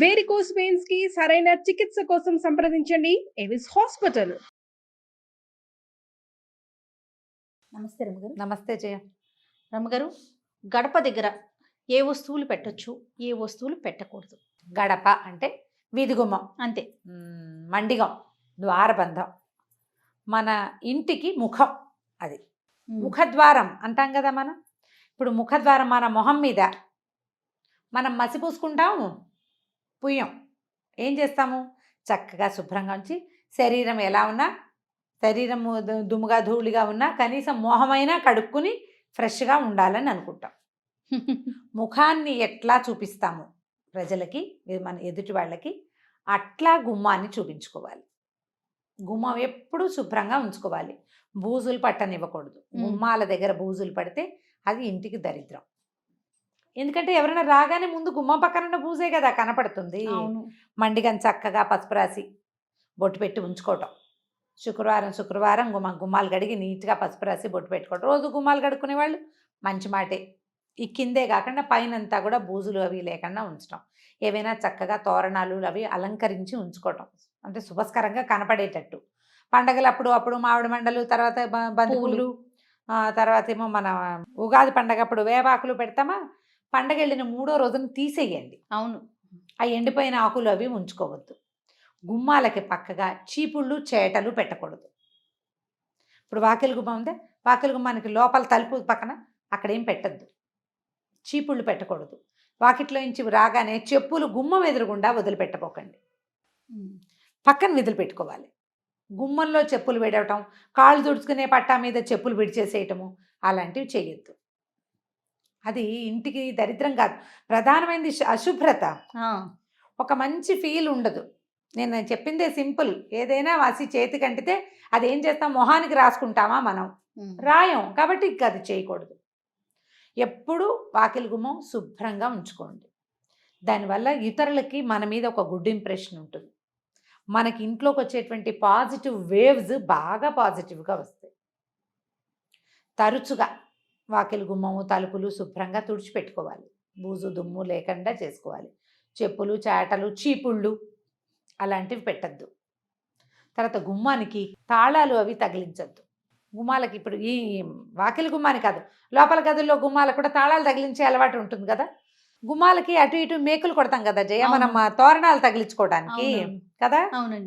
Varicose veins కి సరైన చికిత్స కోసం సంప్రదించండి ఎవిస్ హాస్పిటల్. నమస్తే రమ్మగారు. నమస్తే జయ. రమ్మగారు, గడప దగ్గర ఏ వస్తువులు పెట్టొచ్చు, ఏ వస్తువులు పెట్టకూడదు? గడప అంటే వీధి గుమ్మం, అంతే. మండిగం, ద్వారబంధం, మన ఇంటికి ముఖం. అది ముఖద్వారం అంటాం కదా మనం. ఇప్పుడు ముఖద్వారం మన మొహం మీద మనం మసి పూసుకుంటాము, పుయ్యం. ఏం చేస్తాము? చక్కగా శుభ్రంగా ఉంచి శరీరం ఎలా ఉన్నా, శరీరం దుమ్ముగా ధూళిగా ఉన్నా కనీసం మొహమైనా కడుక్కుని ఫ్రెష్గా ఉండాలని అనుకుంటాం. ముఖాన్ని ఎట్లా చూపిస్తాము ప్రజలకి, మన ఎదుటి వాళ్ళకి, అట్లా గుమ్మాన్ని చూపించుకోవాలి. గుమ్మం ఎప్పుడూ శుభ్రంగా ఉంచుకోవాలి. బూజులు పట్టనివ్వకూడదు. గుమ్మాల దగ్గర బూజులు పడితే అది ఇంటికి దరిద్రం. ఎందుకంటే ఎవరైనా రాగానే ముందు గుమ్మం పక్కన ఉన్న బూజే కదా కనపడుతుంది. మండిగని చక్కగా పసుపు రాసి బొట్టు పెట్టి ఉంచుకోవటం. శుక్రవారం గుమ్మాలు కడిగి నీట్గా పసుపు రాసి బొట్టు పెట్టుకోవటం. రోజు గుమ్మాలు కడుక్కునే వాళ్ళు మంచి మాటే. ఈ కిందే కాకుండా పైనంతా కూడా బూజులు అవి లేకుండా ఉంచడం. ఏవైనా చక్కగా తోరణాలు అవి అలంకరించి ఉంచుకోవటం, అంటే శుభస్కరంగా కనపడేటట్టు. పండగలప్పుడు అప్పుడు మామిడి మండలు, తర్వాత బంతిపూలు, తర్వాత ఏమో మన ఉగాది పండగప్పుడు వేపాకులు పెడతామా. పండగ వెళ్ళిన 3వ రోజున తీసేయండి. అవును. ఆ ఎండిపోయిన ఆకులు అవి ఉంచుకోవద్దు. గుమ్మాలకి పక్కగా చీపుళ్ళు చేటలు పెట్టకూడదు. ఇప్పుడు వాకిలి గుమ్మం ఉందే, వాకిలి గుమ్మానికి లోపల తలుపు పక్కన అక్కడేం పెట్టద్దు. చీపుళ్ళు పెట్టకూడదు. వాకిట్లో నుంచి రాగానే చెప్పులు గుమ్మం ఎదురుగుండా వదిలిపెట్టబోకండి. పక్కన వదిలిపెట్టుకోవాలి. గుమ్మంలో చెప్పులు విడవటం, కాళ్ళు తుడుచుకునే పట్టా మీద చెప్పులు విడిచేసేయటము అలాంటివి చేయొద్దు. అది ఇంటికి దరిద్రం కాదు, ప్రధానమైనది అశుభ్రత. ఒక మంచి ఫీల్ ఉండదు. నేను చెప్పిందే సింపుల్. ఏదైనా వాసి చేతికి అంటితే అది ఏం చేస్తాం? మొహానికి రాసుకుంటామా మనం? రాయం. కాబట్టి ఇంక అది చేయకూడదు. ఎప్పుడూ వాకిలి గుమ్మం శుభ్రంగా ఉంచుకోండి. దానివల్ల ఇతరులకి మన మీద ఒక గుడ్ ఇంప్రెషన్ ఉంటుంది. మనకి ఇంట్లోకి వచ్చేటువంటి పాజిటివ్ వేవ్స్ బాగా పాజిటివ్గా వస్తాయి. తరచుగా వాకిలి గుమ్మము, తలుపులు శుభ్రంగా తుడిచిపెట్టుకోవాలి. బూజు దుమ్ము లేకుండా చేసుకోవాలి. చెప్పులు, చాటలు, చీపుళ్ళు అలాంటివి పెట్టద్దు. తర్వాత గుమ్మానికి తాళాలు అవి తగిలించద్దు. గుమ్మాలకి ఇప్పుడు ఈ వాకిలి గుమ్మాని కాదు, లోపల గదుల్లో గుమ్మాలకు కూడా తాళాలు తగిలించే అలవాటు ఉంటుంది కదా. గుమ్మాలకి అటు ఇటు మేకులు కొడతాం కదా జయ, మనం తోరణాలు తగిలించుకోవడానికి కదా.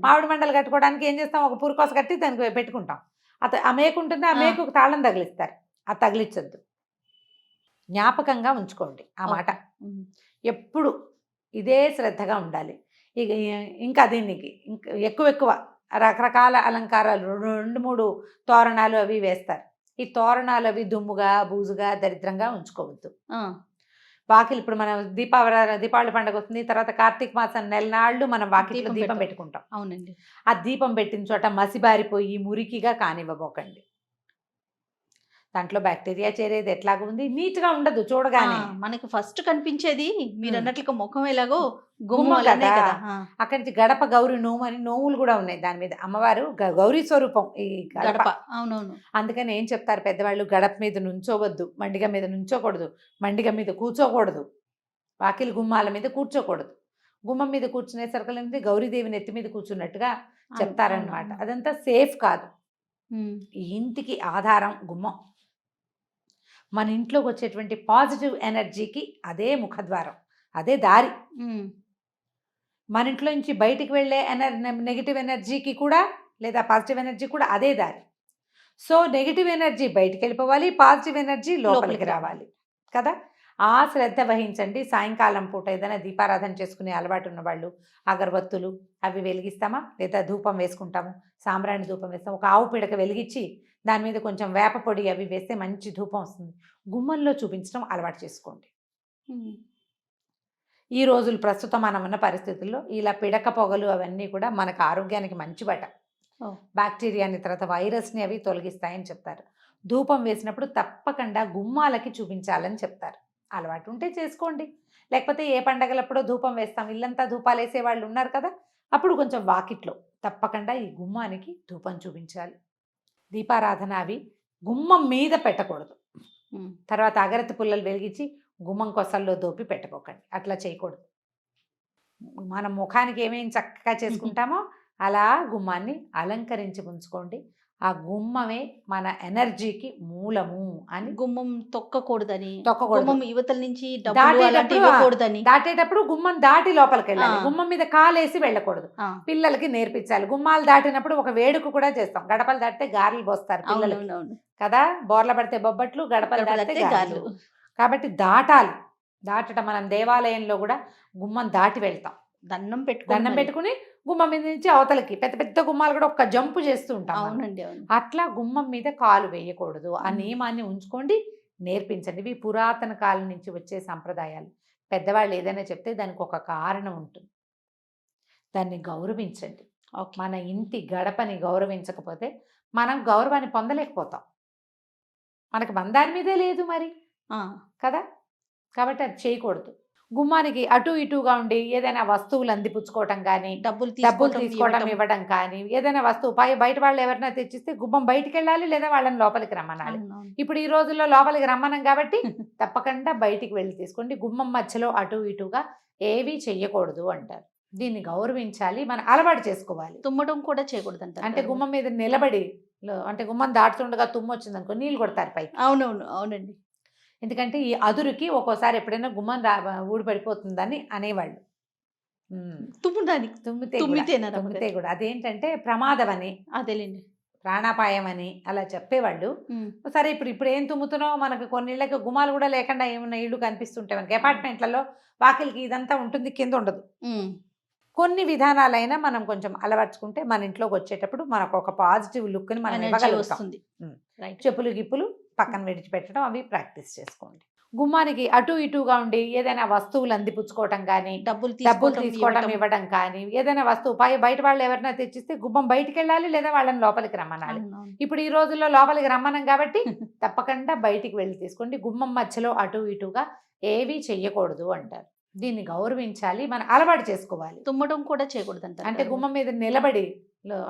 మామిడి మండలు కట్టుకోవడానికి ఏం చేస్తాం? ఒక పురుకోస కట్టి దానికి పెట్టుకుంటాం. ఆ మేకు ఉంటుంది, ఆ మేకుకు తాళం తగిలిస్తారు. అది తగిలించద్దు. జ్ఞాపకంగా ఉంచుకోండి ఆ మాట. ఎప్పుడు ఇదే శ్రద్ధగా ఉండాలి. ఇంకా దీనికి ఎక్కువ రకరకాల అలంకారాలు 2-3 తోరణాలు అవి వేస్తారు. ఈ తోరణాలు అవి దుమ్ముగా బూజుగా దరిద్రంగా ఉంచుకోవద్దు. వాకిలి ఇప్పుడు మనం దీపావళి పండుగ వస్తుంది, తర్వాత కార్తీక మాసం నెలనాళ్ళు మనం వాకిలిలో దీపం పెట్టుకుంటాం. అవునండి. ఆ దీపం పెట్టిన చోట మసిబారిపోయి మురికిగా కానివ్వబోకండి. దాంట్లో బ్యాక్టీరియా చేరేది ఎట్లాగా ఉంది, నీట్గా ఉండదు చూడగానే. మనకి ఫస్ట్ కనిపించేది మీరు అన్నట్లుగా ముఖం ఎలాగో గుమ్మం కదా. అక్కడి నుంచి గడప గౌరీ నోము అని నోములు కూడా ఉన్నాయి. దాని మీద అమ్మవారు గౌరీ స్వరూపం ఈ గడప. అవునవును. అందుకని ఏం చెప్తారు పెద్దవాళ్ళు? గడప మీద నుంచోవద్దు, మండిగ మీద నుంచోకూడదు, మండిగ మీద కూర్చోకూడదు, వాకిలి గుమ్మాల మీద కూర్చోకూడదు. గుమ్మం మీద కూర్చునే సరుకులు గౌరీదేవిని ఎత్తి మీద కూర్చున్నట్టుగా చెప్తారనమాట. అదంతా సేఫ్ కాదు. ఈ ఇంటికి ఆధారం గుమ్మం. మన ఇంట్లోకి వచ్చేటువంటి పాజిటివ్ ఎనర్జీకి అదే ముఖద్వారం, అదే దారి. మన ఇంట్లో నుంచి బయటికి వెళ్ళే నెగిటివ్ ఎనర్జీకి కూడా, లేదా పాజిటివ్ ఎనర్జీ కూడా అదే దారి. సో నెగిటివ్ ఎనర్జీ బయటికి వెళ్ళిపోవాలి, పాజిటివ్ ఎనర్జీ లోపలికి రావాలి కదా. ఆ శ్రద్ధ వహించండి. సాయంకాలం పూట ఏదైనా దీపారాధన చేసుకునే అలవాటు ఉన్నవాళ్ళు అగరబత్తులు అవి వెలిగిస్తామా, లేదా ధూపం వేసుకుంటాము, సాంబ్రాణి ధూపం వేస్తాం. ఒక ఆవు పిడక వెలిగించి దాని మీద కొంచెం వేప పొడి అవి వేస్తే మంచి ధూపం వస్తుంది. గుమ్మంలో చూపించడం అలవాటు చేసుకోండి. ఈ రోజులు ప్రస్తుతం మనం ఉన్న పరిస్థితుల్లో ఇలా పిడక పొగలు అవన్నీ కూడా మనకు ఆరోగ్యానికి మంచి బట. బ్యాక్టీరియాని, తర్వాత వైరస్ని అవి తొలగిస్తాయని చెప్తారు. ధూపం వేసినప్పుడు తప్పకుండా గుమ్మాలకి చూపించాలని చెప్తారు. అలవాటు ఉంటే చేసుకోండి. లేకపోతే ఏ పండగలప్పుడో ధూపం వేస్తాం, ఇల్లంతా ధూపాలు వేసే వాళ్ళు ఉన్నారు కదా, అప్పుడు కొంచెం వాకిట్లో తప్పకుండా ఈ గుమ్మానికి ధూపం చూపించాలి. దీపారాధన అవి గుమ్మం మీద పెట్టకూడదు. తర్వాత అగరత్తి పుల్లలు వెలిగించి గుమ్మం కొసల్లో దోపి పెట్టబోకండి. అట్లా చేయకూడదు. మన ముఖానికి ఏమేమి చక్కగా చేసుకుంటామో అలా గుమ్మాన్ని అలంకరించి ఉంచుకోండి. ఆ గుమ్మమే మన ఎనర్జీకి మూలము అని. గుమ్మం తొక్కకూడదని, తొక్కకూడదు. గుమ్మం యువతల నుంచి డబ్బులు దాటేటప్పుడు అలాంటివి ఇవ్వకూడదని. దాటేటప్పుడు గుమ్మం దాటి లోపలికి వెళ్ళాలి. ఆ. గుమ్మం మీద కాలేసి వెళ్ళకూడదు. ఆ, పిల్లలకి నేర్పించాలి. గుమ్మాలు దాటినప్పుడు ఒక వేడుక కూడా చేస్తాం. గడపలు దాటితే గారెలు పోస్తారు పిల్లలకి అవునవునవును. కదా. బోర్ల పడితే బొబ్బట్లు, గడపలు గడపలు దాటితే దాటితే గారెలు. గారెలు. కాబట్టి దాటాలి. దాటడం మనం దేవాలయంలో కూడా గుమ్మం దాటి వెళ్తాం. దండం దండం పెట్టుకుని గుమ్మం మీద నుంచి అవతలకి పెద్ద పెద్ద గుమ్మాలు కూడా ఒక్క జంపు చేస్తూ ఉంటాం మనం. అవునండి, అవును. అట్లా గుమ్మం మీద కాలు వేయకూడదు. ఆ నియమాన్ని ఉంచుకోండి, నేర్పించండి. ఇవి పురాతన కాలం నుంచి వచ్చే సంప్రదాయాలు. పెద్దవాళ్ళు ఏదైనా చెప్తే దానికి ఒక కారణం ఉంటుంది. దాన్ని గౌరవించండి. ఓకే. మన ఇంటి గడపని గౌరవించకపోతే మనం గౌరవాన్ని పొందలేకపోతాం. మనకి బంధాని మీదే లేదు మరి ఆ, కదా. కాబట్టి అది చేయకూడదు. గుమ్మానికి అటు ఇటుగా ఉండి ఏదైనా వస్తువులు అందిపుచ్చుకోవటం కానీ, డబ్బులు డబ్బులు తీసుకోవటం, తీసుకోవడం ఇవ్వటం. ఇవ్వడం కానీ, ఏదైనా వస్తువు బయట వాళ్ళు ఎవరైనా తెచ్చిస్తే గుమ్మం బయటికి వెళ్ళాలి, లేదా వాళ్ళని లోపలికి రమ్మనాలి. అవునవును. ఇప్పుడు ఈ రోజుల్లో లోపలికి రమ్మనం కాబట్టి తప్పకుండా బయటికి వెళ్ళి తీసుకోండి. గుమ్మం మధ్యలో అటు ఇటుగా ఏవీ చెయ్యకూడదు అంటారు. దీన్ని గౌరవించాలి, మనం అలవాటు చేసుకోవాలి. తుమ్మడం కూడా చేయకూడదు అంటారు అంటే కదా. గుమ్మం మీద నిలబడి అంటే గుమ్మం దాటుతుండగా తుమ్ము వచ్చింది అనుకో, నీళ్ళు కొడతారు పైకి. అవునవును, అవునండి. ఎందుకంటే ఈ అదురుకి ఒక్కోసారి ఎప్పుడైనా గుమ్మం ఊడిపడిపోతుందని అనేవాళ్ళు. తుమ్మడానికి తుమ్మితేనా రమ్మగారు? తుమ్మితే కూడా అదేంటంటే ప్రమాదం అని, అదేలేండి. ప్రాణాపాయం అని అలా చెప్పేవాళ్ళు. సరే ఇప్పుడు ఏం తుమ్ముతున్నావు, మనకు కొన్ని ఇళ్ళకి గుమ్మాలు కూడా లేకుండా ఏమన్నా ఇళ్ళు కనిపిస్తుంటాయి. మనకి అపార్ట్మెంట్లలో వాకిలికి ఇదంతా ఉంటుంది, కింద ఉండదు. కొన్ని విధానాలైనా మనం కొంచెం అలవర్చుకుంటే మన ఇంట్లోకి వచ్చేటప్పుడు మనకు ఒక పాజిటివ్ లుక్ని మనం ఎనర్జీ ఇవ్వగలుగుతాం. వస్తుంది. రైట్. చెప్పులు గిప్పులు పక్కన విడిచిపెట్టడం అవి ప్రాక్టీస్ చేసుకోండి. గుమ్మానికి అటు ఇటుగా ఉండి ఏదైనా వస్తువులు అందిపుచ్చుకోవటం కానీ, డబ్బులు డబ్బులు తీసుకోవటం, తీసుకోవడం ఇవ్వటం. ఇవ్వడం కానీ, ఏదైనా వస్తువు బయట వాళ్ళు ఎవరైనా తెచ్చిస్తే గుమ్మం బయటికి వెళ్ళాలి, లేదా వాళ్ళని లోపలికి రమ్మనాలి. అవునవును. ఇప్పుడు ఈ రోజుల్లో లోపలికి రమ్మనం కాబట్టి తప్పకుండా బయటికి వెళ్ళి తీసుకోండి. గుమ్మం మధ్యలో అటు ఇటుగా ఏవీ చెయ్యకూడదు అంటారు. దీన్ని గౌరవించాలి, మనం అలవాటు చేసుకోవాలి. తుమ్మడం కూడా చేయకూడదు అంటారు అంటే కదా. గుమ్మం మీద నిలబడి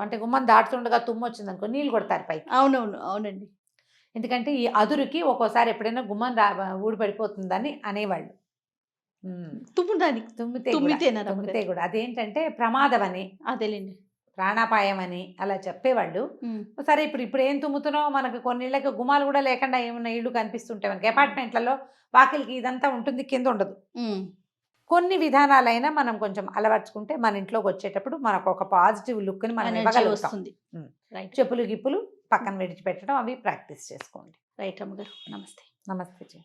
అంటే గుమ్మం దాటుతుండగా తుమ్ము వచ్చింది అనుకో, నీళ్ళు కొడతారు పైకి. అవునవును, అవునండి. ఎందుకంటే ఈ అదురుకి ఒక్కోసారి ఎప్పుడైనా గుమ్మం ఊడిపడిపోతుందని అనేవాళ్ళు. తుమ్మడానికి తుమ్మితేనా తుమ్మితేనా తుమ్మితే రమ్మగారు? కూడా అదేంటంటే ప్రమాదం అని, అదేలేండి. ప్రాణాపాయం అని అలా చెప్పేవాళ్ళు. సరే ఇప్పుడు ఏం తుమ్ముతున్నావు, మనకు కొన్ని ఇళ్ళకి గుమ్మాలు కూడా లేకుండా ఏమన్నా ఇళ్ళు కనిపిస్తుంటాయి. మనకి అపార్ట్మెంట్లలో వాకిలికి ఇదంతా ఉంటుంది, కింద ఉండదు. కొన్ని విధానాలైనా మనం కొంచెం అలవర్చుకుంటే మన ఇంట్లోకి వచ్చేటప్పుడు మనకు ఒక పాజిటివ్ లుక్ని మనం ఎనర్జీ ఇవ్వగలుగుతాం. వస్తుంది. రైట్. చెప్పులు గిప్పులు పక్కన విడిచిపెట్టడం అవి ప్రాక్టీస్ చేసుకోండి. రైట్ అమ్మగారు. నమస్తే. నమస్తే.